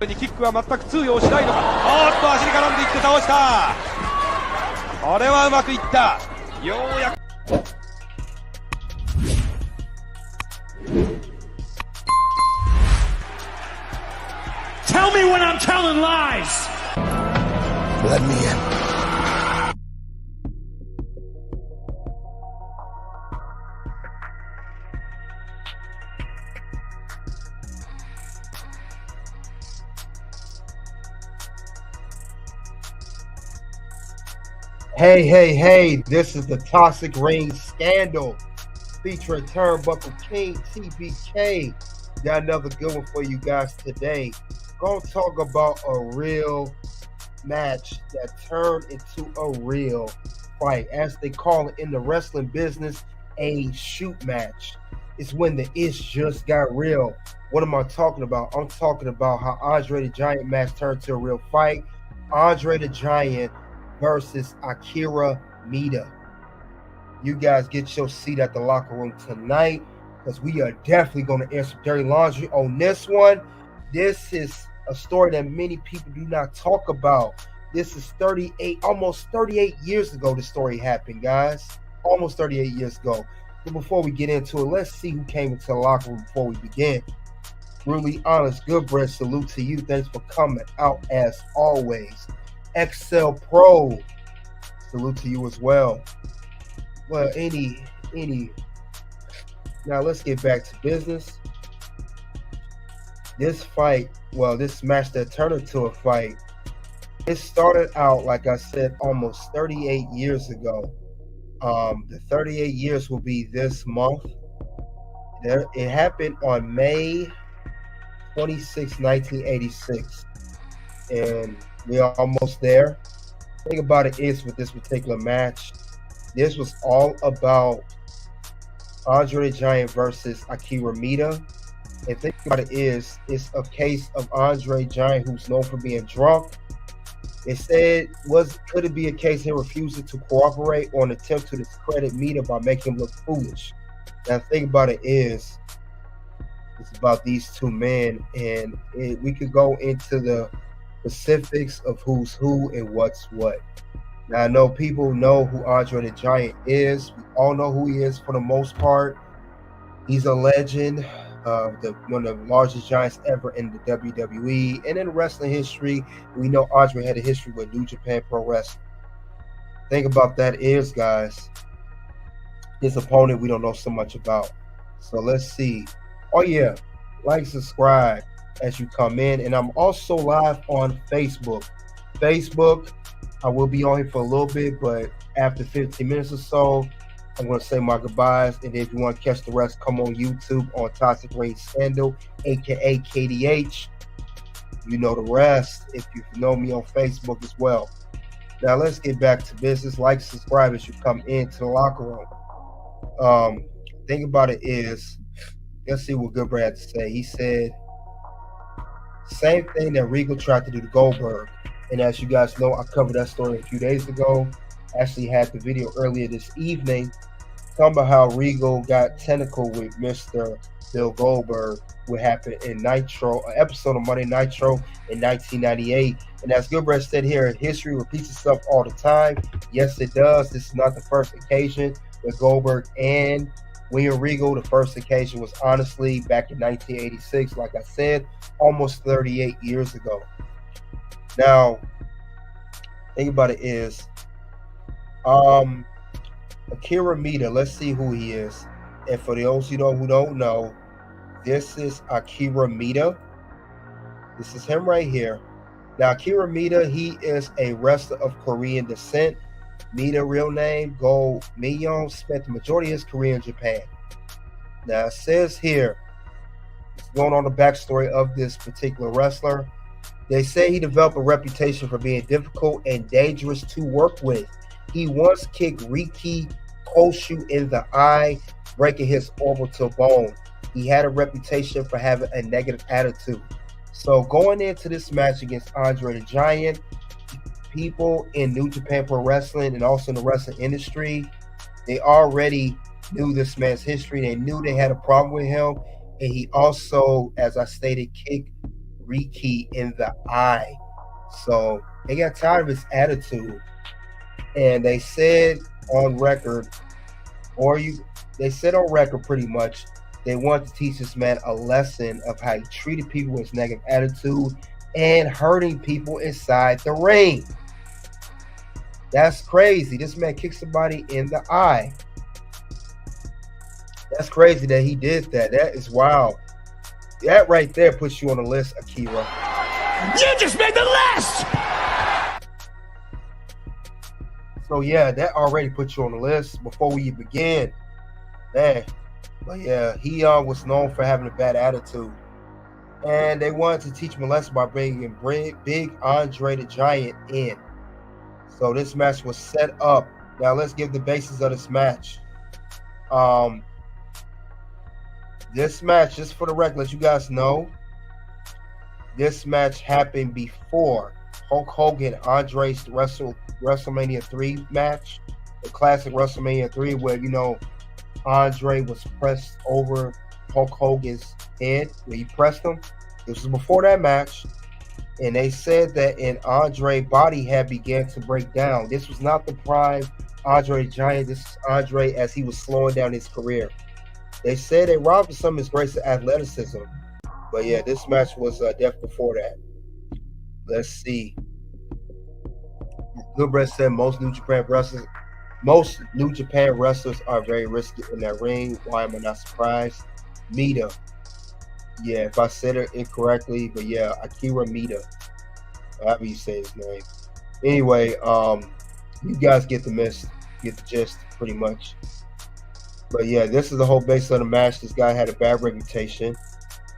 にキックは全く通用しないのか。おっと足に絡んでいって倒した。これはうまくいった。ようやくTell me when I'm telling lies. Let me in. Hey, this is the Toxic Ring Scandal featuring Turnbuckle King TBK. Got another good one for you guys today. Gonna talk about a real match that turned into a real fight. As they call it in the wrestling business, a shoot match. It's when the ish just got real. What am I talking about? I'm talking about how Andre the Giant match turned to a real fight. Andre the Giant versus Akira Maeda. You guys get your seat at the locker room tonight because we are definitely going to air some dirty laundry on this one. This is a story that many people do not talk about. This is almost 38 years ago the story happened, guys. Almost 38 years ago. But before we get into it, let's see who came into the locker room before we begin. Really honest, good bread, salute to you. Thanks for coming out as always. XL Pro, salute to you as well. Well, now let's get back to business. This match that turned into a fight, it started out, like I said, almost 38 years ago. The 38 years will be this month. It happened on May 26, 1986. And we are almost there. The thing about it is with this particular match, this was all about Andre the Giant versus Akira Maeda. And the thing about it is, it's a case of Andre the Giant who's known for being drunk. It said, could it be a case he refused to cooperate or an attempt to discredit Maeda by making him look foolish? Now the thing about it is, it's about these two men, and we could go into the specifics of who's who and what's what. Now I know people know who Andre the Giant is. We all know who he is for the most part. He's a legend, one of the largest giants ever in the WWE and in wrestling history. We know Andre had a history with New Japan Pro Wrestling. Thing about that is, guys, his opponent we don't know so much about. So let's see. Oh yeah, like, subscribe as you come in, and I'm also live on Facebook. I will be on here for a little bit, but after 15 minutes or so, I'm going to say my goodbyes. And if you want to catch the rest, come on YouTube on Toxic Ring Scandal, aka KDH. You know the rest if you know me on Facebook as well. Now let's get back to business. Like, subscribe as you come into the locker room. Thing about it is, let's see what Goodbrad had to say. He said, same thing that Regal tried to do to Goldberg. And as you guys know, I covered that story a few days ago. Actually had the video earlier this evening talking about how Regal got tentacle with Mr. Bill Goldberg. What happened in Nitro, an episode of Monday Nitro in 1998. And as Goodbrad said here, history repeats itself all the time. Yes, it does. This is not the first occasion with Goldberg and William Regal. The first occasion was honestly back in 1986, like I said, almost 38 years ago. Now, think about it is, Akira Maeda, let's see who he is. And for those who don't know, this is Akira Maeda. This is him right here. Now, Akira Maeda, he is a wrestler of Korean descent. Maeda, real name, Go Myeon, spent the majority of his career in Japan. Now, it says here, it's going on the backstory of this particular wrestler. They say he developed a reputation for being difficult and dangerous to work with. He once kicked Riki Koshu in the eye, breaking his orbital bone. He had a reputation for having a negative attitude. So going into this match against Andre the Giant, people in New Japan Pro Wrestling and also in the wrestling industry, they already knew this man's history. They knew they had a problem with him. And he also, as I stated, kicked rekey in the eye. So they got tired of his attitude, and they said on record, they said on record pretty much, they wanted to teach this man a lesson of how he treated people with his negative attitude and hurting people inside the ring. That's crazy. This man kicked somebody in the eye. That's crazy that he did that. That is wild. That right there puts you on the list, Akira. You just made the list! So yeah, that already put you on the list before we begin. Man. But yeah, he was known for having a bad attitude. And they wanted to teach him a lesson by bringing Big Andre the Giant in. So this match was set up. Now let's give the basis of this match. This match, just for the record, let you guys know, this match happened before Hulk Hogan Andre's WrestleMania 3 match, the classic WrestleMania 3, where, you know, Andre was pressed over Hulk Hogan's head, where he pressed him. This was before that match, and they said that in Andre's body had began to break down. This was not the prime Andre the Giant. This is Andre as he was slowing down his career. They said they robbed some of his grace of athleticism. But yeah, this match was definitely before that. Let's see. Goodbread said most New Japan wrestlers are very risky in that ring. Why am I not surprised? Maeda. Yeah, if I said it incorrectly, but yeah, Akira Maeda. However you say his name. Anyway, you guys get the gist, pretty much. But yeah, this is the whole base of the match. This guy had a bad reputation.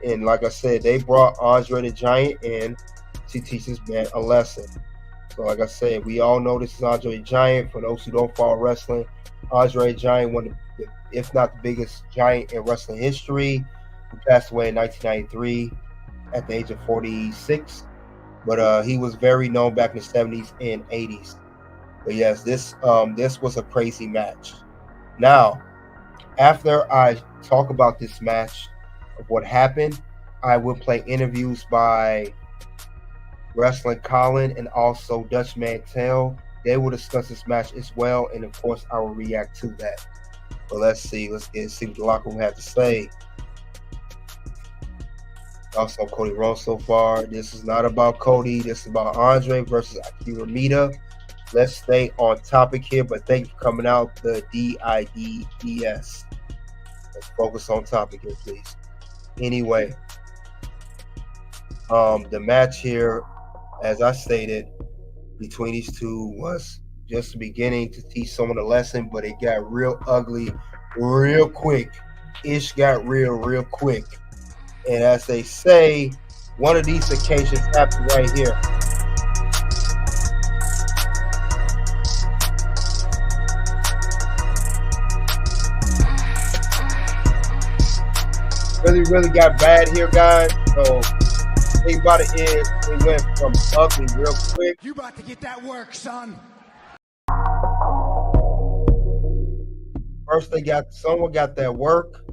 And like I said, they brought Andre the Giant in to teach this man a lesson. So like I said, we all know this is Andre the Giant. For those who don't follow wrestling, Andre the Giant, one of the, if not the biggest giant in wrestling history, who passed away in 1993 at the age of 46. But he was very known back in the 70s and 80s. But yes, this was a crazy match. Now, after I talk about this match, of what happened, I will play interviews by Wrestling Colin and also Dutch Mantell. They will discuss this match as well, and of course I will react to that. So let's see what the locker room have to say. Also, Cody Rhodes so far. This is not about Cody. This is about Andre versus Akira Maeda. Let's stay on topic here, but thank you for coming out, the DIDES. Let's focus on topic here, please. Anyway, the match here, as I stated, between these two was just beginning to teach someone a lesson, but it got real ugly real quick. Ish got real quick. And as they say, one of these occasions happened right here. Really got bad here, guys. So think about it is it went from ugly real quick. You about to get that work, son. First someone got that work,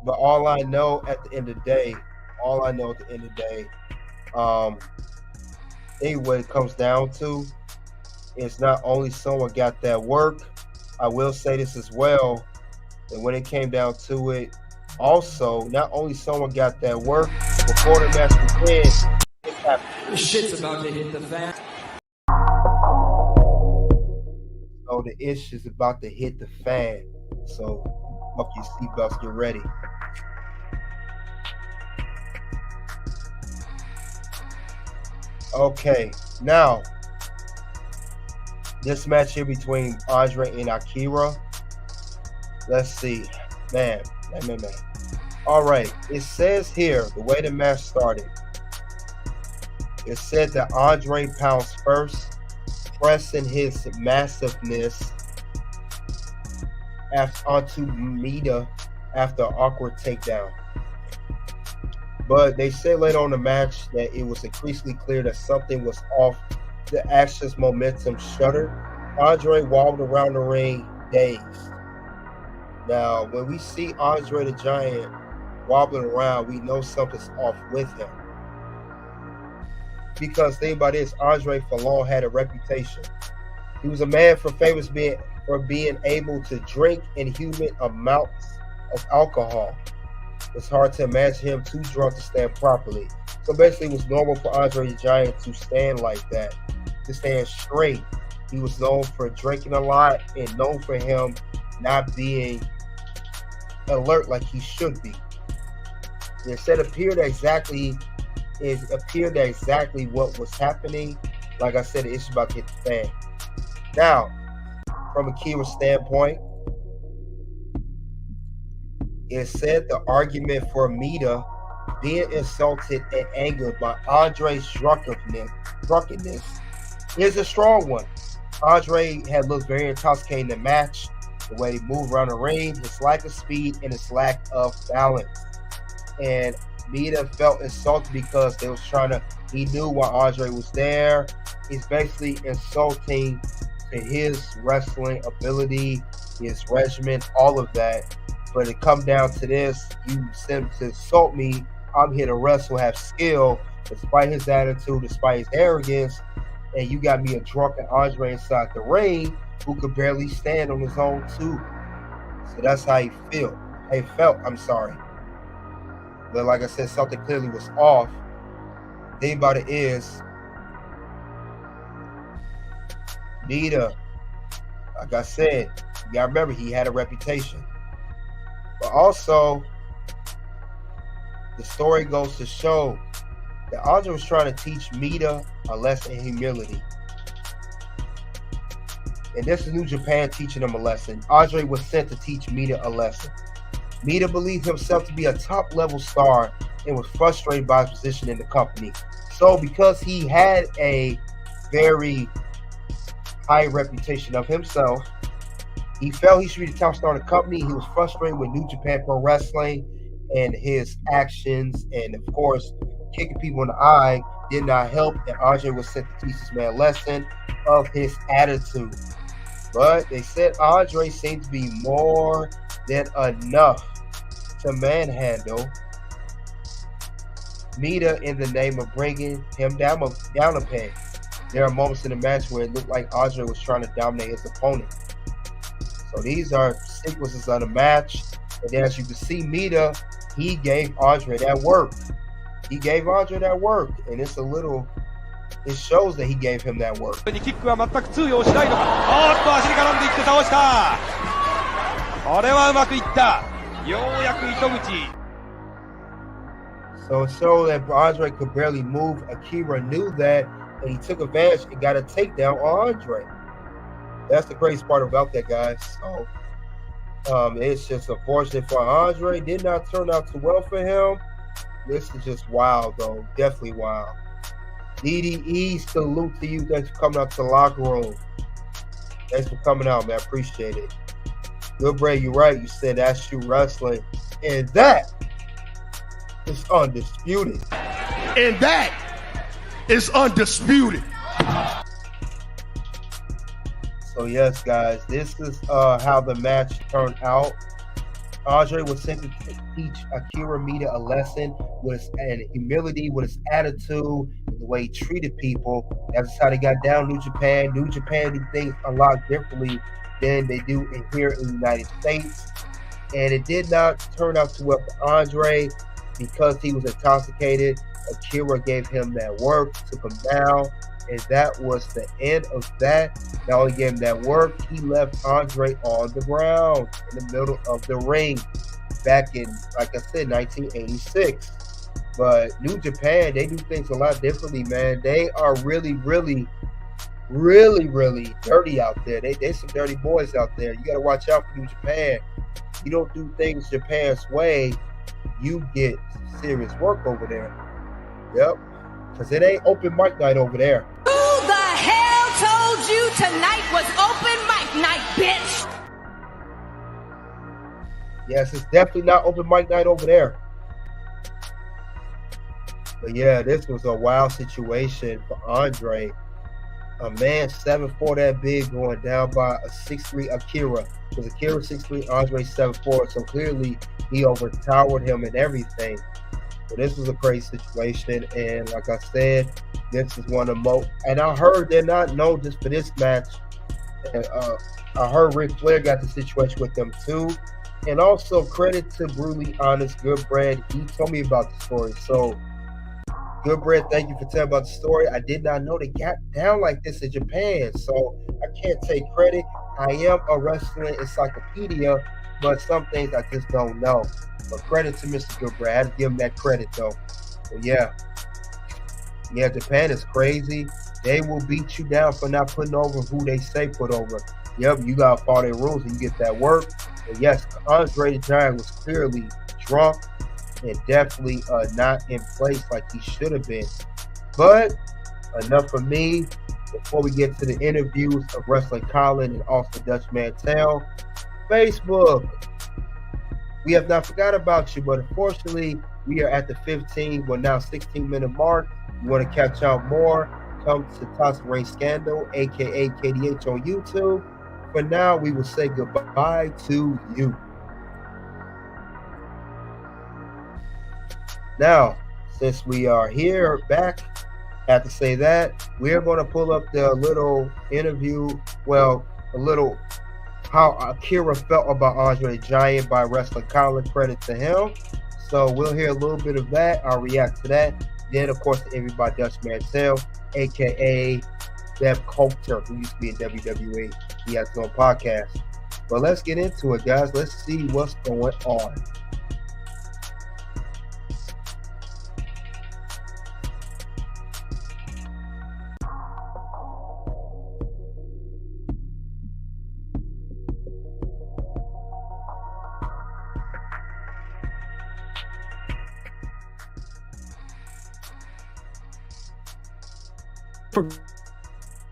but all I know at the end of the day, what it comes down to is not only someone got that work, I will say this as well, that when it came down to it, also, not only someone got that work, before the match began, it happened. Shit's about to hit the fan. So the ish is about to hit the fan. So, fuck your seatbelts, get ready. Okay, now, this match here between Andre and Akira. Let's see. Man. All right, it says here, the way the match started, it said that Andre pounced first, pressing his massiveness onto Maeda after an awkward takedown. But they said later on in the match that it was increasingly clear that something was off. The action's momentum shuddered. Andre wobbled around the ring, dazed. Now, when we see Andre the Giant wobbling around, we know something's off with him. because think about this, Andre for long had a reputation. He was a man famous for being able to drink inhuman amounts of alcohol. It's hard to imagine him too drunk to stand properly. So basically, it was normal for Andre the Giant to stand like that, to stand straight. He was known for drinking a lot and known for him not being alert like he should be. It appeared exactly what was happening. Like I said, the issue about to hit the fan. Now, from Akira's standpoint, it said the argument for Maeda being insulted and angered by Andre's drunkenness is a strong one. Andre had looked very intoxicated in the match, the way he moved around the ring, his lack of speed, and his lack of balance. And Maeda felt insulted because he knew why Andre was there. He's basically insulting to his wrestling ability, his regimen, all of that. But it come down to this, you sent to insult me, I'm here to wrestle, have skill, despite his attitude, despite his arrogance, and you got me a drunken Andre inside the ring who could barely stand on his own too. So that's how he felt. But like I said, something clearly was off. The thing about it is, Maeda, like I said, you gotta remember he had a reputation. But also, the story goes to show that Andre was trying to teach Maeda a lesson in humility. And this is New Japan teaching him a lesson. Andre was sent to teach Maeda a lesson. Maeda believed himself to be a top-level star and was frustrated by his position in the company. So because he had a very high reputation of himself, he felt he should be the top star of the company. He was frustrated with New Japan Pro Wrestling and his actions, and of course, kicking people in the eye did not help. And Andre was sent to teach this man a lesson of his attitude. But they said Andre seemed to be more than enough to manhandle Maeda in the name of bringing him down a peg. There are moments in the match where it looked like Andre was trying to dominate his opponent. So these are sequences of the match. And as you can see, Maeda, he gave Andre that work. And it shows that he gave him that work. キックは全く通用しないのか。足に絡んでいって倒した。これはうまくいった。ようやく糸口。So it showed that Andre could barely move. Akira knew that, and he took advantage and got a takedown on Andre. That's the crazy part about that, guys. So it's just unfortunate for Andre. Did not turn out too well for him. This is just wild, though. Definitely wild. DDE, salute to you. Thanks for coming out to the locker room. Thanks for coming out, man. I appreciate it. Good, Bray, you're right. You said that's true wrestling. And that is undisputed. And that is undisputed. So yes, guys, this is how the match turned out. Andre was sent to teach Akira Maeda a lesson and humility, with his attitude, the way he treated people. That's how they got down New Japan. New Japan do things a lot differently than they do here in the United States. And it did not turn out too well for Andre because he was intoxicated. Akira gave him that work, took him down, and that was the end of that. Not only gave him that work, he left Andre on the ground in the middle of the ring back in, like I said, 1986. But New Japan, they do things a lot differently, man. They are really, really, really, really dirty out there. They some dirty boys out there. You got to watch out for New Japan. You don't do things Japan's way, you get serious work over there. Yep. Because it ain't open mic night over there. Who the hell told you tonight was open mic night, bitch? Yes, it's definitely not open mic night over there. But yeah, this was a wild situation for Andre. A man 7'4" that big going down by a 6'3" Akira. Because Akira 6'3", Andre 7'4". So clearly he overtowered him and everything. So this was a crazy situation. And like I said, This is one of the most, and I heard they're not known just for this match. And, I heard Ric Flair got the situation with them too. And also credit to Brutally Honest Goodbread. He told me about the story. So Goodbread, thank you for telling about the story. I did not know they got down like this in Japan. So I can't take credit. I am a wrestling encyclopedia, but some things I just don't know. But credit to Mr. Goodbread. I had to give him that credit though. But yeah, Japan is crazy. They will beat you down for not putting over who they say put over. Yep, you gotta follow their rules and you get that work. But yes, Andre the Giant was clearly drunk and definitely not in place like he should have been. But enough for me. Before we get to the interviews of Wrestling Colin and also Dutch Mantell, Facebook, we have not forgot about you, but unfortunately, we are at the 15, well now 16-minute mark. You want to catch out more, come to Toxic Rain Scandal, aka KDH on YouTube. For now, we will say goodbye to you. Now, since we are here back, I have to say that we're going to pull up the little interview, well, a little how Akira felt about Andre the Giant by Wrestling Colin. Credit to him. So we'll hear a little bit of that. I'll react to that. Then, of course, the interview by Dutch Mantell, a.k.a. Deb Coulter, who used to be in WWE. He has his own podcast. But let's get into it, guys. Let's see what's going on.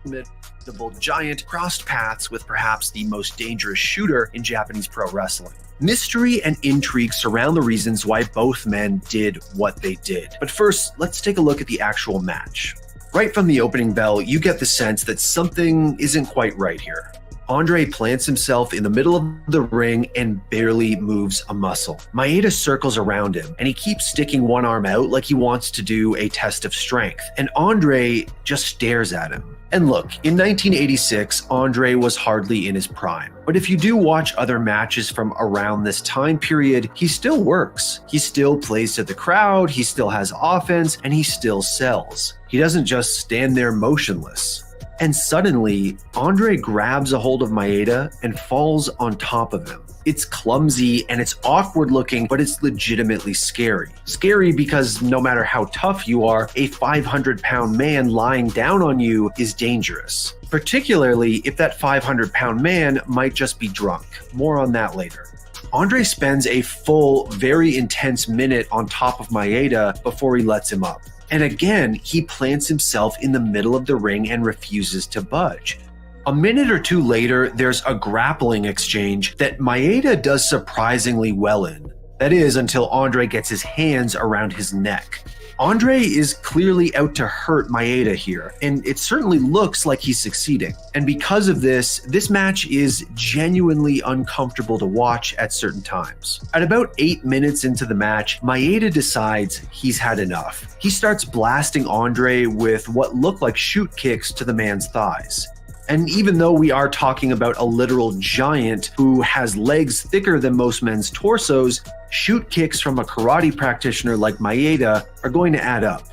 Formidable Giant crossed paths with perhaps the most dangerous shooter in Japanese pro wrestling. Mystery and intrigue surround the reasons why both men did what they did. But first, let's take a look at the actual match. Right from the opening bell, you get the sense that something isn't quite right here. Andre plants himself in the middle of the ring and barely moves a muscle. Maeda circles around him, and he keeps sticking one arm out like he wants to do a test of strength, and Andre just stares at him. And look, in 1986, Andre was hardly in his prime. But if you do watch other matches from around this time period, he still works. He still plays to the crowd, he still has offense, and he still sells. He doesn't just stand there motionless. And suddenly, Andre grabs a hold of Maeda and falls on top of him. It's clumsy and it's awkward looking, but it's legitimately scary. Scary because no matter how tough you are, a 500-pound man lying down on you is dangerous. Particularly if that 500-pound man might just be drunk. More on that later. Andre spends a full, very intense minute on top of Maeda before he lets him up. And again, he plants himself in the middle of the ring and refuses to budge. A minute or two later, there's a grappling exchange that Maeda does surprisingly well in. That is, until Andre gets his hands around his neck. Andre is clearly out to hurt Maeda here, and it certainly looks like he's succeeding. And because of this, this match is genuinely uncomfortable to watch at certain times. At about 8 minutes into the match, Maeda decides he's had enough. He starts blasting Andre with what look like shoot kicks to the man's thighs. And even though we are talking about a literal giant who has legs thicker than most men's torsos, shoot kicks from a karate practitioner like Maeda are going to add up.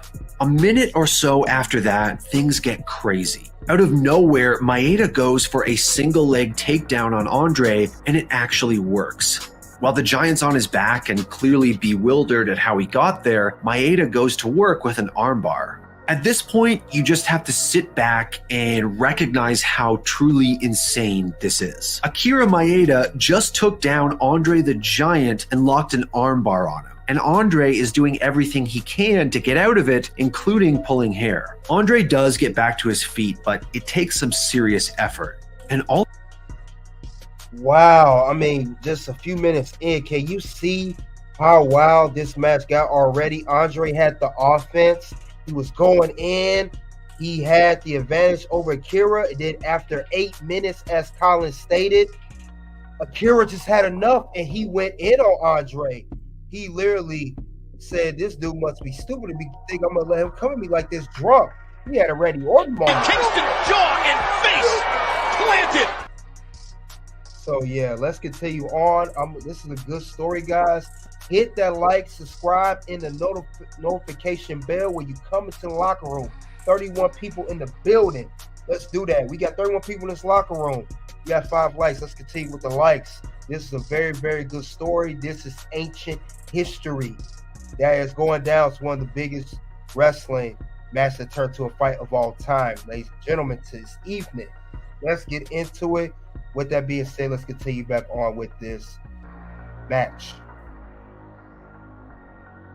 A minute or so after that, things get crazy. Out of nowhere, Maeda goes for a single leg takedown on Andre, and it actually works. While the giant's on his back and clearly bewildered at how he got there, Maeda goes to work with an armbar. At this point, you just have to sit back and recognize how truly insane this is. Akira Maeda just took down Andre the Giant and locked an armbar on him. And Andre is doing everything he can to get out of it, including pulling hair. Andre does get back to his feet, but it takes some serious effort. And all Wow, I mean, just a few minutes in, can you see how wild this match got already? Andre had the offense. He was going in. He had the advantage over Akira. And then after 8 minutes, as Colin stated, Akira just had enough and he went in on Andre. He literally said, this dude must be stupid to think I'm going to let him come at me like this drunk. He had a Randy Orton moment. Kingston jaw and face planted. So yeah, let's continue on. This is a good story, guys. Hit that like, subscribe, and the notification bell when you come into the locker room. 31 people in the building. Let's do that. We got 31 people in this locker room. We got 5 likes. Let's continue with the likes. This is a very, very good story. This is ancient history that is going down. It's one of the biggest wrestling matches that turned to a fight of all time. Ladies and gentlemen, to this evening, let's get into it. With that being said, let's continue back on with this match.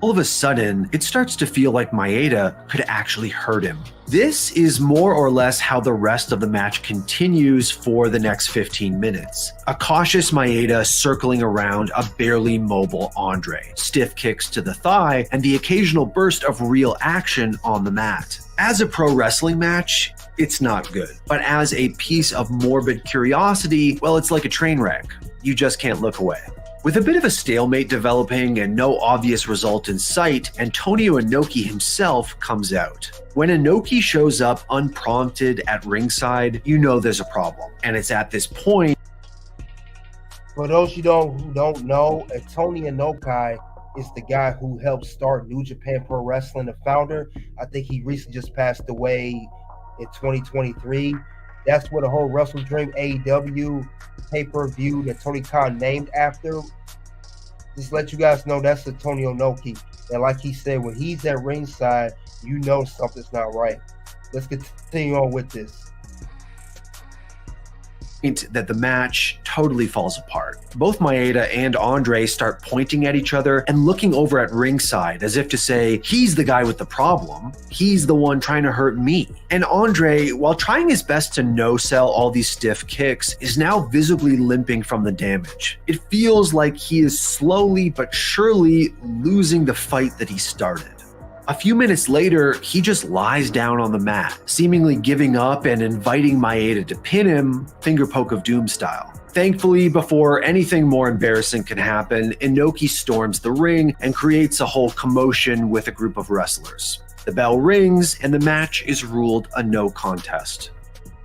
All of a sudden, it starts to feel like Maeda could actually hurt him. This is more or less how the rest of the match continues for the next 15 minutes. A cautious Maeda circling around a barely mobile Andre, stiff kicks to the thigh, and the occasional burst of real action on the mat. As a pro wrestling match, it's not good. But as a piece of morbid curiosity, well, it's like a train wreck. You just can't look away. With a bit of a stalemate developing and no obvious result in sight, Antonio Inoki himself comes out. When Inoki shows up unprompted at ringside, you know there's a problem. And it's at this point. For those who don't know, Antonio Inoki is the guy who helped start New Japan Pro Wrestling, the founder. I think he recently just passed away in 2023. That's what the whole Wrestle Dream AEW pay-per-view that Tony Khan named after. Just let you guys know that's Antonio Inoki. And like he said, when he's at ringside, you know something's not right. Let's continue on with this. That the match totally falls apart. Both Maeda and Andre start pointing at each other and looking over at ringside as if to say, he's the guy with the problem. He's the one trying to hurt me. And Andre, while trying his best to no-sell all these stiff kicks, is now visibly limping from the damage. It feels like he is slowly but surely losing the fight that he started. A few minutes later, he just lies down on the mat, seemingly giving up and inviting Maeda to pin him, finger poke of doom style. Thankfully, before anything more embarrassing can happen, Inoki storms the ring and creates a whole commotion with a group of wrestlers. The bell rings and the match is ruled a no contest.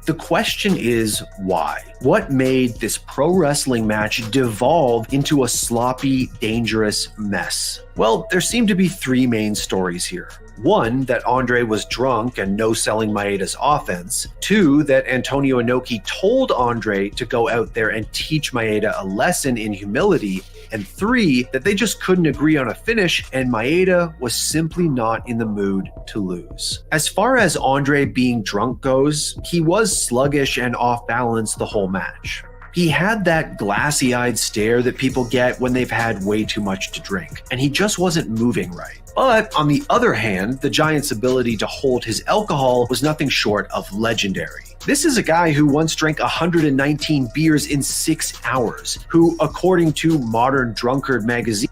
The question is, why? What made this pro wrestling match devolve into a sloppy, dangerous mess? Well, there seem to be 3 main stories here. 1, that Andre was drunk and no-selling Maeda's offense. 2, that Antonio Inoki told Andre to go out there and teach Maeda a lesson in humility. And 3, that they just couldn't agree on a finish and Maeda was simply not in the mood to lose. As far as Andre being drunk goes, he was sluggish and off balance the whole match. He had that glassy-eyed stare that people get when they've had way too much to drink, and he just wasn't moving right. But on the other hand, the Giant's ability to hold his alcohol was nothing short of legendary. This is a guy who once drank 119 beers in 6 hours, who, according to Modern Drunkard magazine,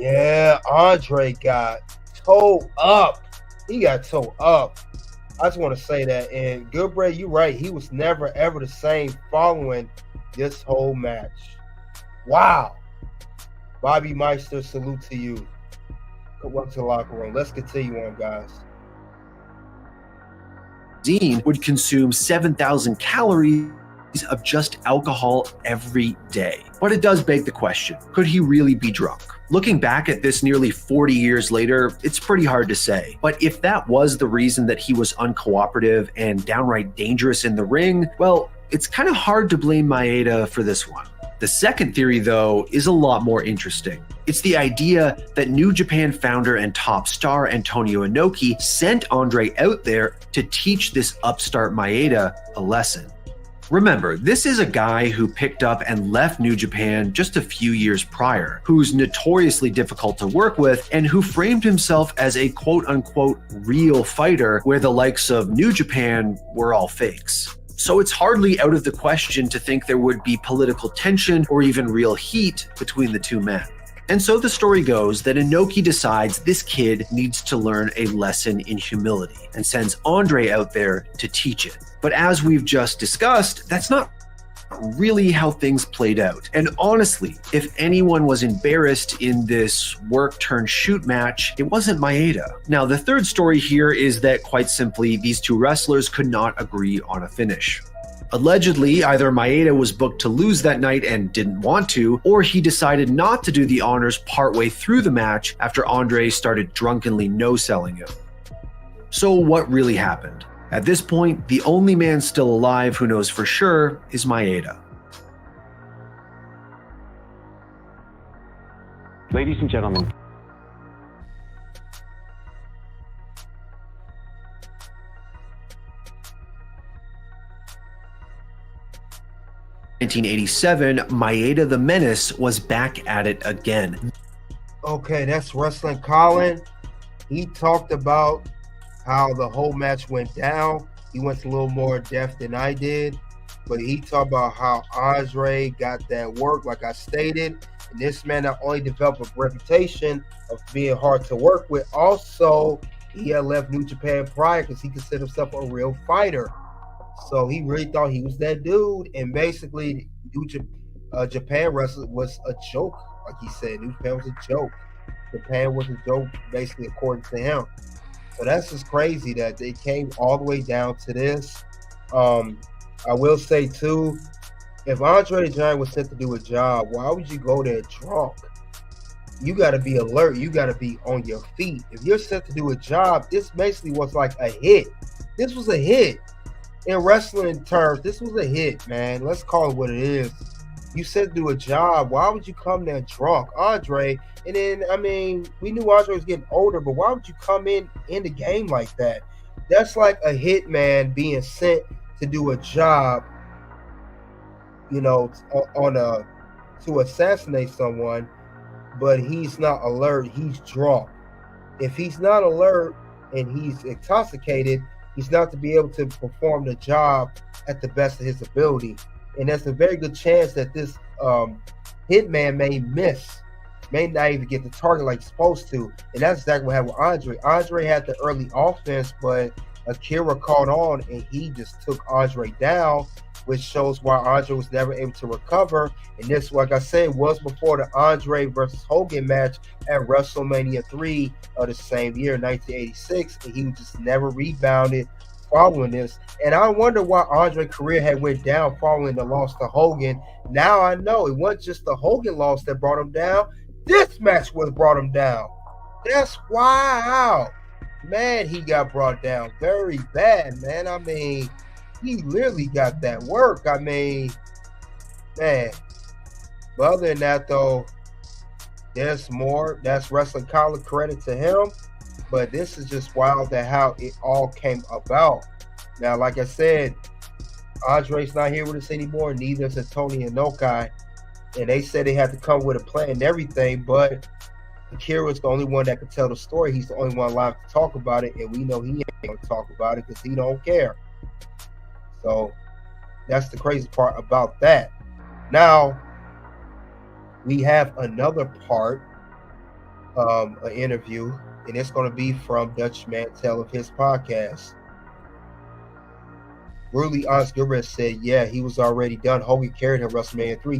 Yeah, Andre got toe up. He got toe up. I just want to say that. And Goodbray, you're right. He was never, ever the same following this whole match. Wow. Bobby Meister, salute to you. Welcome to the locker room. Let's continue on, guys. Zine would consume 7,000 calories of just alcohol every day. But it does beg the question, could he really be drunk? Looking back at this nearly 40 years later, it's pretty hard to say. But if that was the reason that he was uncooperative and downright dangerous in the ring, well, it's kind of hard to blame Maeda for this one. The second theory, though, is a lot more interesting. It's the idea that New Japan founder and top star Antonio Inoki sent Andre out there to teach this upstart Maeda a lesson. Remember, this is a guy who picked up and left New Japan just a few years prior, who's notoriously difficult to work with, and who framed himself as a quote-unquote real fighter where the likes of New Japan were all fakes. So it's hardly out of the question to think there would be political tension or even real heat between the two men. And so the story goes that Inoki decides this kid needs to learn a lesson in humility and sends Andre out there to teach it. But as we've just discussed, that's not really how things played out. And honestly, if anyone was embarrassed in this work-turn-shoot match, it wasn't Maeda. Now, the third story here is that, quite simply, these two wrestlers could not agree on a finish. Allegedly, either Maeda was booked to lose that night and didn't want to, or he decided not to do the honors partway through the match after Andre started drunkenly no-selling him. So what really happened? At this point, the only man still alive who knows for sure is Maeda. Ladies and gentlemen, 1987, Maeda the Menace was back at it again. Okay, that's Wrestling Colin. He talked about how the whole match went down. He went a little more depth than I did, but he talked about how Andre got that work, like I stated. And this man not only developed a reputation of being hard to work with, also he had left New Japan prior because he considered himself a real fighter. So he really thought he was that dude. And basically, Japan wrestling was a joke, like he said. New Japan was a joke. Japan was a joke, basically, according to him. So that's just crazy that they came all the way down to this. I will say, too, if Andre the Giant was sent to do a job, why would you go there drunk? You got to be alert. You got to be on your feet. If you're sent to do a job, this basically was like a hit. This was a hit. In wrestling terms, this was a hit, man. Let's call it what it is. You said to do a job. Why would you come there drunk, Andre? And then, I mean, we knew Andre was getting older, but why would you come in the game like that? That's like a hitman being sent to do a job, you know, to assassinate someone, but he's not alert. He's drunk. If he's not alert and he's intoxicated, he's not to be able to perform the job at the best of his ability. And there's a very good chance that this hitman may not even get the target like he's supposed to. And that's exactly what happened with Andre. Andre had the early offense, but Akira caught on and he just took Andre down, which shows why Andre was never able to recover. And this, like I said, was before the Andre versus Hogan match at WrestleMania 3 of the same year, 1986. And he just never rebounded following this. And I wonder why Andre's career had went down following the loss to Hogan. Now I know it wasn't just the Hogan loss that brought him down. This match was brought him down. That's wow. Man, he got brought down very bad, man. I mean, he literally got that work. I mean, man. But other than that, though, there's more. That's Wrestling Colin, credit to him. But this is just wild at how it all came about. Now, like I said, Andre's not here with us anymore. Neither is Tony and Inokai. And they said they had to come with a plan and everything. But Akira's the only one that can tell the story. He's the only one alive to talk about it. And we know he ain't going to talk about it because he don't care. So that's the crazy part about that. Now, we have another part, an interview, and it's going to be from Dutch Mantell of his podcast. Brutally Honest Gilbert said, yeah, he was already done. Hogan carried him WrestleMania 3.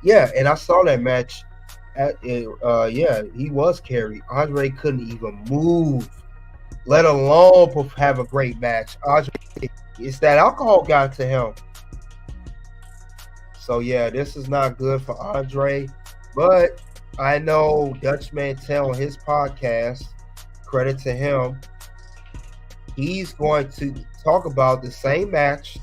Yeah, and I saw that match. He was carried. Andre couldn't even move, let alone have a great match. Andre, it's that alcohol got to him. So, yeah, this is not good for Andre. But I know Dutch Mantell on his podcast, credit to him, he's going to talk about the same match,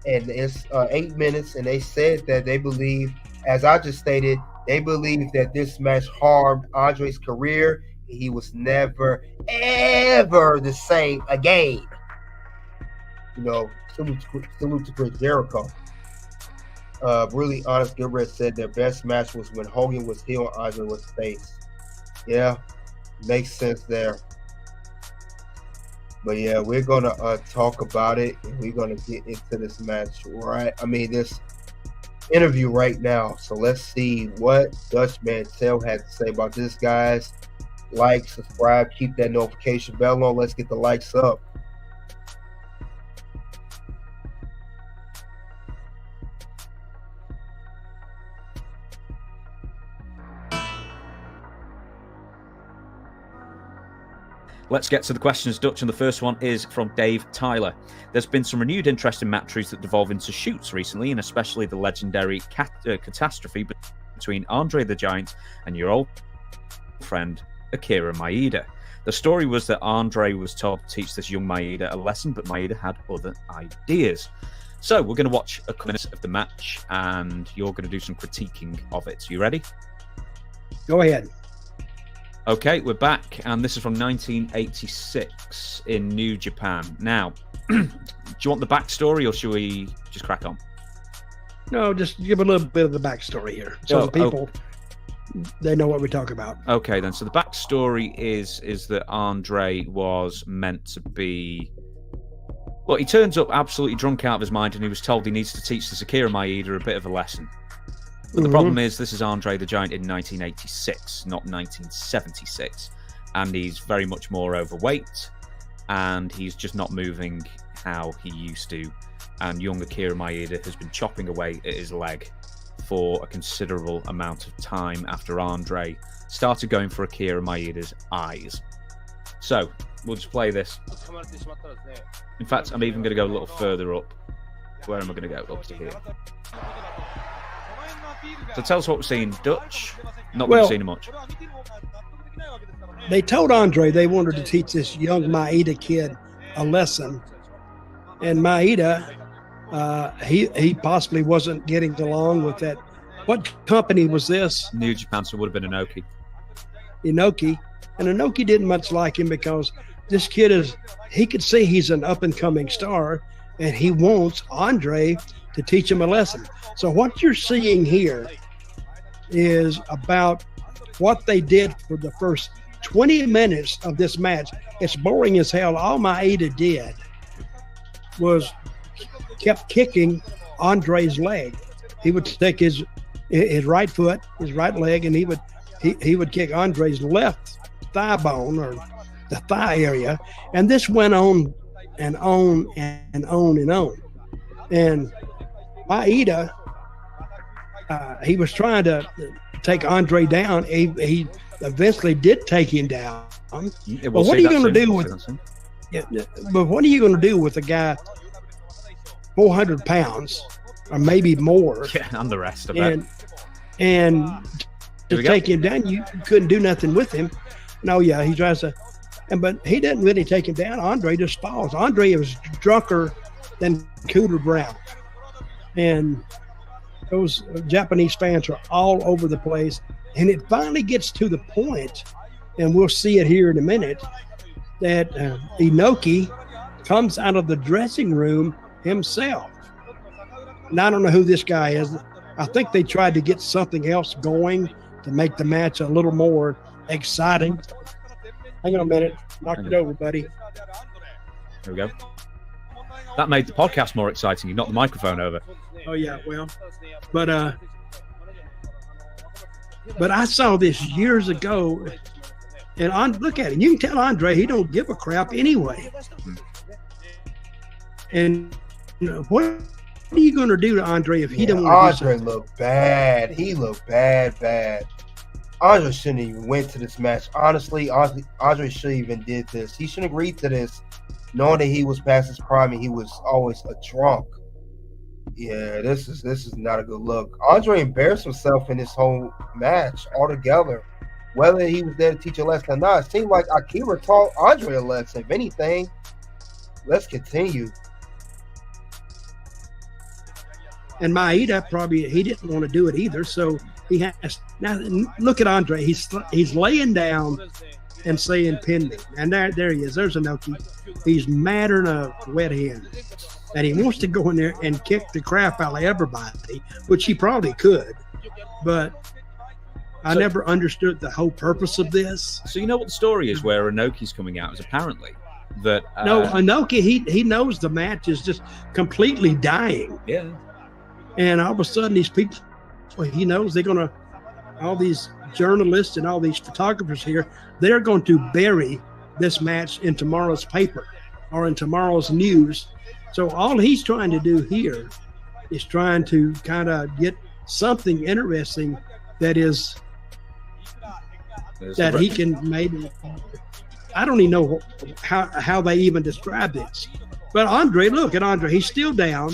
and it's 8 minutes, and they said that they believe, as I just stated, they believe that this match harmed Andre's career. He was never, ever the same again. You know, salute to Chris Jericho. Really Honest Gilbert said their best match was when Hogan was heel and Andre was face. Yeah, makes sense there. But yeah, we're gonna talk about it, and we're gonna get into this match, right? I mean, this interview right now. So let's see what Dutch Mantell had to say about this, guys. Like, subscribe, keep that notification bell on. Let's get the likes up. Let's get to the questions, Dutch, and the first one is from Dave Tyler. There's been some renewed interest in matches that devolve into shoots recently, and especially the legendary catastrophe between Andre the Giant and your old friend Akira Maeda. The story was that Andre was told to teach this young Maeda a lesson, but Maeda had other ideas. So we're going to watch a couple minutes of the match, and you're going to do some critiquing of it. You ready? Go ahead. Okay, we're back, and this is from 1986 in New Japan. Now, do you want the backstory, or should we just crack on? No, just give a little bit of the backstory here, so the people they know what we talk about. Okay, then. So the backstory is that Andre was meant to be. Well, he turns up absolutely drunk out of his mind, and he was told he needs to teach the Akira Maeda a bit of a lesson. But the problem is, this is Andre the Giant in 1986, not 1976. And he's very much more overweight, and he's just not moving how he used to. And young Akira Maeda has been chopping away at his leg for a considerable amount of time after Andre started going for Akira Maeda's eyes. So, we'll just play this. In fact, I'm even going to go a little further up. Where am I going to go? Up to here. So tell us what we're seeing, Dutch. Not that we've seen much. They told Andre they wanted to teach this young Maeda kid a lesson, and Maeda, he possibly wasn't getting along with that. What company was this? New Japan, so it would have been Inoki. Inoki, and Inoki didn't much like him because this kid he could see he's an up-and-coming star, and he wants Andre to teach him a lesson. So what you're seeing here is about what they did for the first 20 minutes of this match. It's boring as hell. All Maeda did was kept kicking Andre's leg. He would take his right foot, his right leg, and he would kick Andre's left thigh bone, or the thigh area, and this went on and on and on and on. And Maeda, he was trying to take Andre down. He eventually did take him down. But what are you going to do with? Yeah, but what are you going to do with a guy 400 pounds or maybe more? Yeah, and the rest of it. And to take him down, you couldn't do nothing with him. No, yeah, he tries to, but he didn't really take him down. Andre just falls. Andre was drunker than Cooter Brown. And those Japanese fans are all over the place. And it finally gets to the point, and we'll see it here in a minute, that Inoki comes out of the dressing room himself. And I don't know who this guy is. I think they tried to get something else going to make the match a little more exciting. Hang on a minute. Knock it over, buddy. There we go. That made the podcast more exciting. You knocked the microphone over. Oh, yeah, well. But I saw this years ago, and look at it. You can tell Andre he don't give a crap anyway. And what are you going to do to Andre if he don't want to do something? Andre looked bad. He looked bad. Andre shouldn't even went to this match. Honestly, Andre shouldn't even did this. He shouldn't agree to this, knowing that he was past his prime and he was always a drunk. Yeah, this is not a good look. Andre embarrassed himself in this whole match altogether. Whether he was there to teach a lesson or not, it seemed like Akira taught Andre a lesson. If anything, let's continue. And Maeda probably he didn't want to do it either, so he has now. Look at Andre; he's laying down and saying "pin me," and there he is. There's Inoki. He's madder than a wet hen, and he wants to go in there and kick the crap out of everybody, which he probably could, but I never understood the whole purpose of this. So you know what the story is where Inoki's coming out is apparently that no, Inoki he knows the match is just completely dying. Yeah. And all of a sudden, these people, he knows they're going to, all these journalists and all these photographers here, they're going to bury this match in tomorrow's paper or in tomorrow's news. So all he's trying to do here is trying to kind of get something interesting that is, that he can maybe, I don't even know how they even describe this. But Andre, look at Andre. He's still down.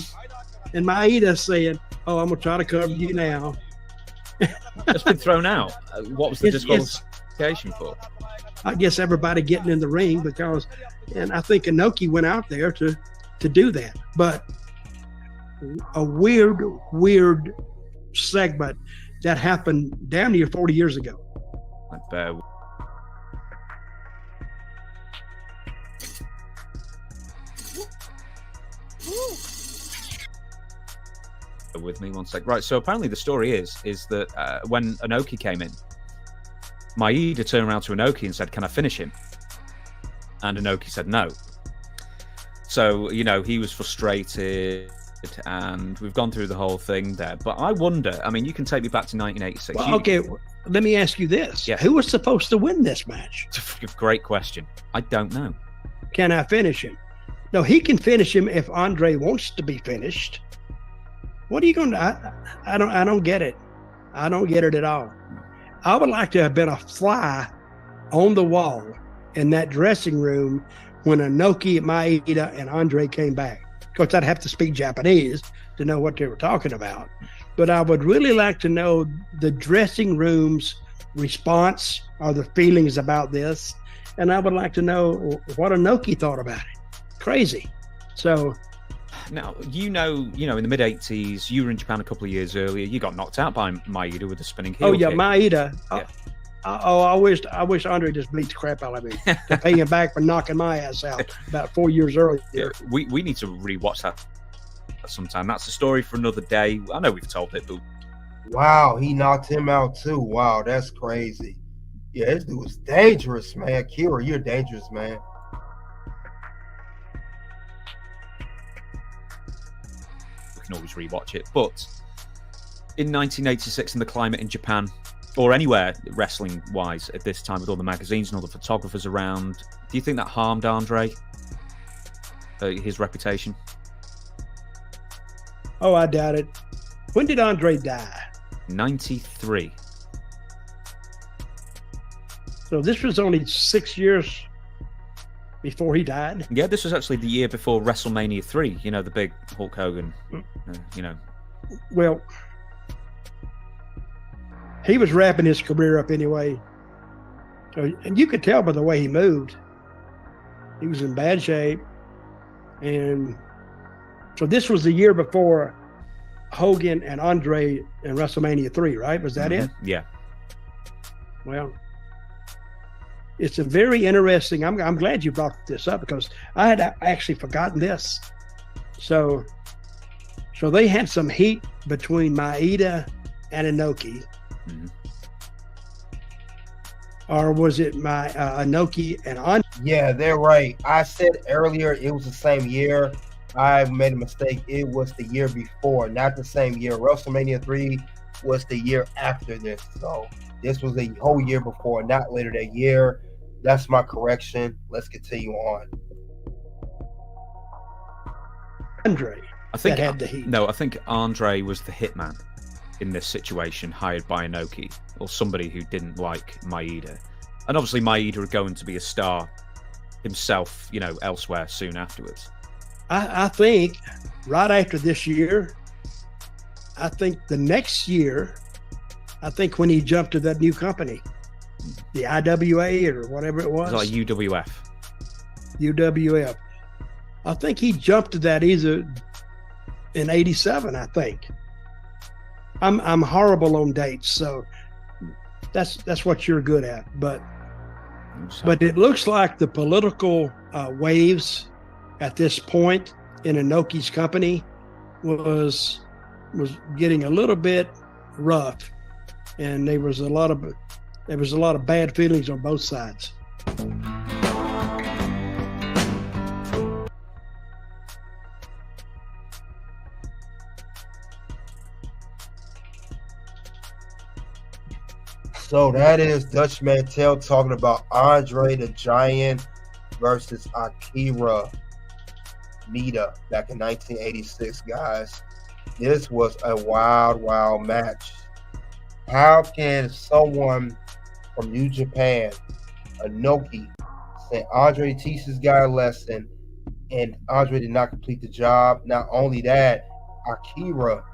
And Maeda saying, "Oh, I'm going to try to cover you now." It's been thrown out. What was the disqualification for? I guess everybody getting in the ring because, and I think Inoki went out there to do that. But a weird segment that happened damn near 40 years ago. I bet. With me one sec. Right, so apparently the story is that when Inoki came in, Maeda turned around to Inoki and said, "Can I finish him?" And Inoki said no. So, he was frustrated, and we've gone through the whole thing there. But I wonder, I mean, you can take me back to 1986. Well, okay, let me ask you this. Yeah. Who was supposed to win this match? Great question. I don't know. Can I finish him? No, he can finish him if Andre wants to be finished. What are you going to? I don't get it. I don't get it at all. I would like to have been a fly on the wall in that dressing room when Inoki, Maeda, and Andre came back. Of course, I'd have to speak Japanese to know what they were talking about. But I would really like to know the dressing room's response or the feelings about this. And I would like to know what Inoki thought about it. Crazy. So... Now, in the mid-'80s, you were in Japan a couple of years earlier. You got knocked out by Maeda with a spinning heel kick. Maeda. Yeah. I wish Andre just beat the crap out of me to pay him back for knocking my ass out about 4 years earlier. Yeah, we need to rewatch that sometime. That's a story for another day. I know we've told it, but... Wow, he knocked him out too. Wow, that's crazy. Yeah, this dude was dangerous, man. Akira, you're dangerous, man. Can always rewatch it, but in 1986 in the climate in Japan or anywhere wrestling wise at this time with all the magazines and all the photographers around, do you think that harmed Andre, his reputation? Oh, I doubt it. When did Andre die? 93. So this was only 6 years before he died? Yeah, this was actually the year before WrestleMania 3, the big Hulk Hogan, Well, he was wrapping his career up anyway. So, and you could tell by the way he moved. He was in bad shape. And so this was the year before Hogan and Andre in WrestleMania 3, right? Was that it? Yeah. Well, it's a very interesting. I'm glad you brought this up because I had actually forgotten this. So they had some heat between Maeda and Inoki, or was it Inoki and Andre? Yeah, they're right. I said earlier it was the same year. I made a mistake. It was the year before, not the same year. WrestleMania 3 was the year after this. So this was the whole year before, not later that year. That's my correction. Let's continue on. I think Andre was the hitman in this situation, hired by Inoki, or somebody who didn't like Maeda. And obviously Maeda was going to be a star himself, elsewhere soon afterwards. I think right after this year, I think the next year, when he jumped to that new company, the IWA or whatever it was. It was like UWF. UWF. I think he jumped to that either in 87, I think. I'm horrible on dates, so that's what you're good at. But it looks like the political waves at this point in Inoki's company was getting a little bit rough, and there was a lot of bad feelings on both sides. So that is Dutch Mantell talking about Andre the Giant versus Akira Maeda back in 1986, guys. This was a wild match. How can someone from New Japan, Inoki, saying Andre teaches this guy a lesson, and Andre did not complete the job. Not only that, Akira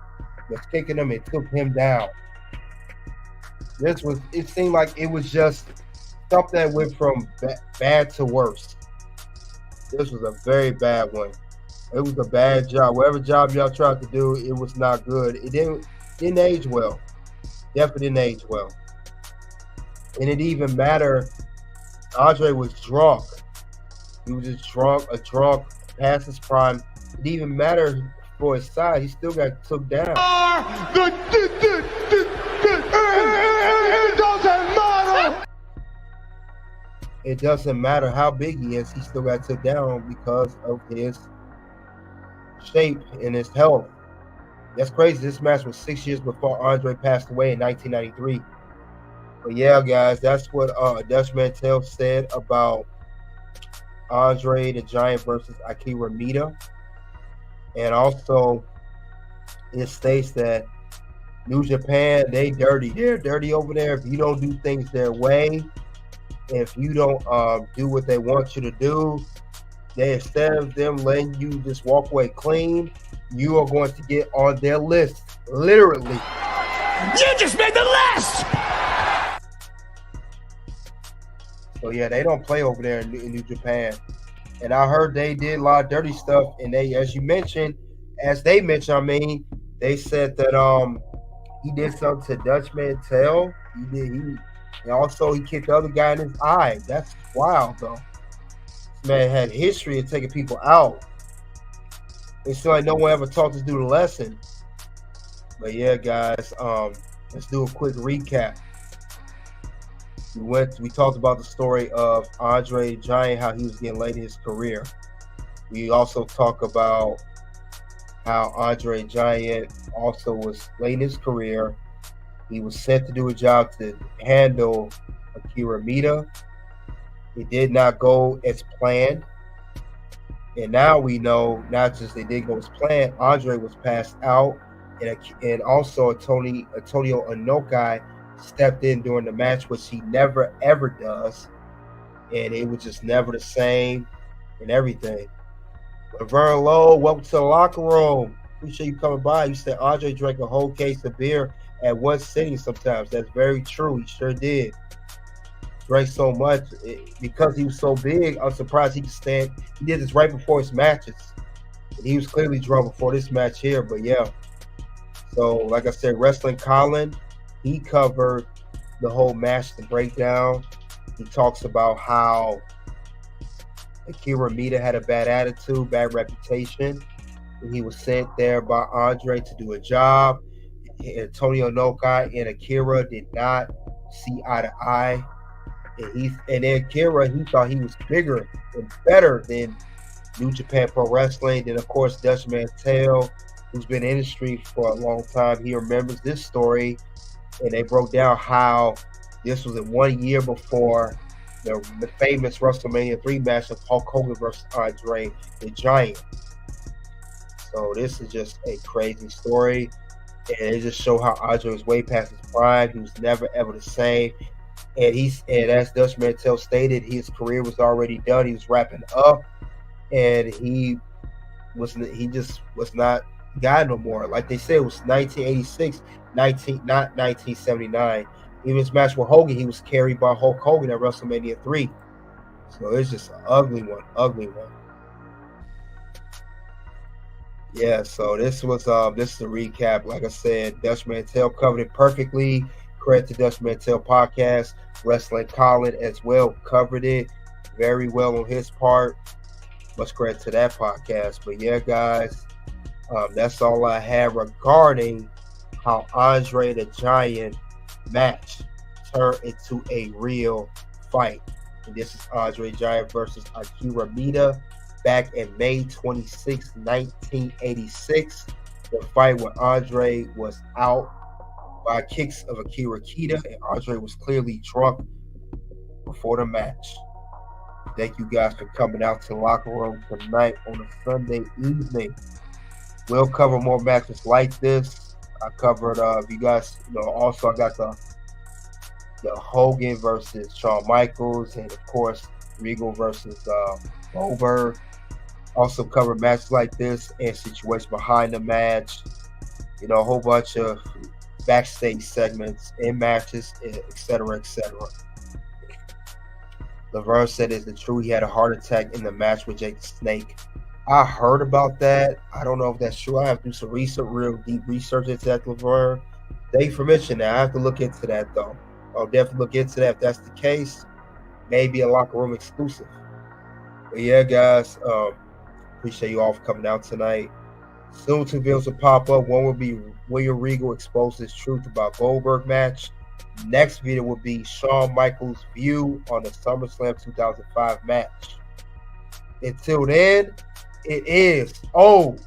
was kicking him and took him down. It seemed like it was just something that went from bad to worse. This was a very bad one. It was a bad job. Whatever job y'all tried to do, it was not good. It didn't age well. Definitely didn't age well. And it didn't even matter. Andre was drunk. He was just drunk, past his prime. It didn't even matter for his side. He still got took down. It doesn't matter how big he is. He still got took down because of his shape and his health. That's crazy. This match was 6 years before Andre passed away in 1993. But yeah, guys, that's what Dutch Mantell said about Andre the Giant versus Akira Maeda. And also, it states that New Japan, they dirty. They're dirty over there. If you don't do things their way, if you don't do what they want you to do, they, instead of them letting you just walk away clean, you are going to get on their list. Literally. You just made the list! So yeah, they don't play over there in New Japan. And I heard they did a lot of dirty stuff. And they, as they mentioned, they said that he did something to Dutch Mantell. And also he kicked the other guy in his eye. That's wild though. This man had history of taking people out. It seemed like no one ever taught this dude a lesson. But yeah, guys, let's do a quick recap. We talked about the story of Andre the Giant, how he was getting late in his career. We also talk about how Andre the Giant also was late in his career. He was sent to do a job to handle Akira Maeda. It did not go as planned. And now we know not just they didn't go as planned, Andre was passed out, and also Antonio Inoki stepped in during the match, which he never ever does, and it was just never the same and everything. Laverne Lowe, welcome to the locker room. Appreciate you coming by. You said Andre drank a whole case of beer at one sitting sometimes. That's very true. He sure did. Drank so much because he was so big. I'm surprised he could stand. He did this right before his matches. And he was clearly drunk before this match here, but yeah. So, like I said, Wrestling Colin, he covered the whole match, the breakdown. He talks about how Akira Maeda had a bad attitude, bad reputation. And he was sent there by Andre to do a job. Antonio Inoki and Akira did not see eye to eye. And then Akira, he thought he was bigger and better than New Japan Pro Wrestling. Then, of course, Dutch Mantell, who's been in the industry for a long time, he remembers this story. And they broke down how this was in 1 year before the famous WrestleMania 3 match of Hulk Hogan versus Andre the Giant. So this is just a crazy story. And it just shows how Andre was way past his prime. He was never, ever the same. And as Dutch Mantell stated, his career was already done. He was wrapping up, and he just was not guy no more. Like they said, it was 1986, not 1979. Even his match with Hogan, he was carried by Hulk Hogan at WrestleMania 3. So it's just an ugly one. Yeah, so this is the recap. Like I said, Dutch Mantell covered it perfectly. Credit to Dutch Mantell Podcast. Wrestling Colin as well covered it very well on his part. Much credit to that podcast. But yeah, guys, that's all I have regarding how Andre the Giant match turned into a real fight. And this is Andre the Giant versus Akira Maeda back in May 26, 1986. The fight where Andre was out by kicks of Akira Maeda, and Andre was clearly drunk before the match. Thank you guys for coming out to the locker room tonight on a Sunday evening. We'll cover more matches like this. I covered, you guys, also I got the Hogan versus Shawn Michaels, and of course Regal versus Goldberg. Also covered matches like this and situations behind the match. You know, a whole bunch of backstage segments in matches, etc., etc. Laverne said, "Is it true he had a heart attack in the match with Jake the Snake?" I heard about that. I don't know if that's true. I have to do some research, real deep research into that, Laverne. Thank you for mentioning that. I have to look into that, though. I'll definitely look into that. If that's the case, maybe a locker room exclusive. But yeah, guys, appreciate you all for coming out tonight. Soon two videos will pop up. One will be William Regal exposes truth about Goldberg match. Next video will be Shawn Michaels' view on the SummerSlam 2005 match. Until then, it is OUT.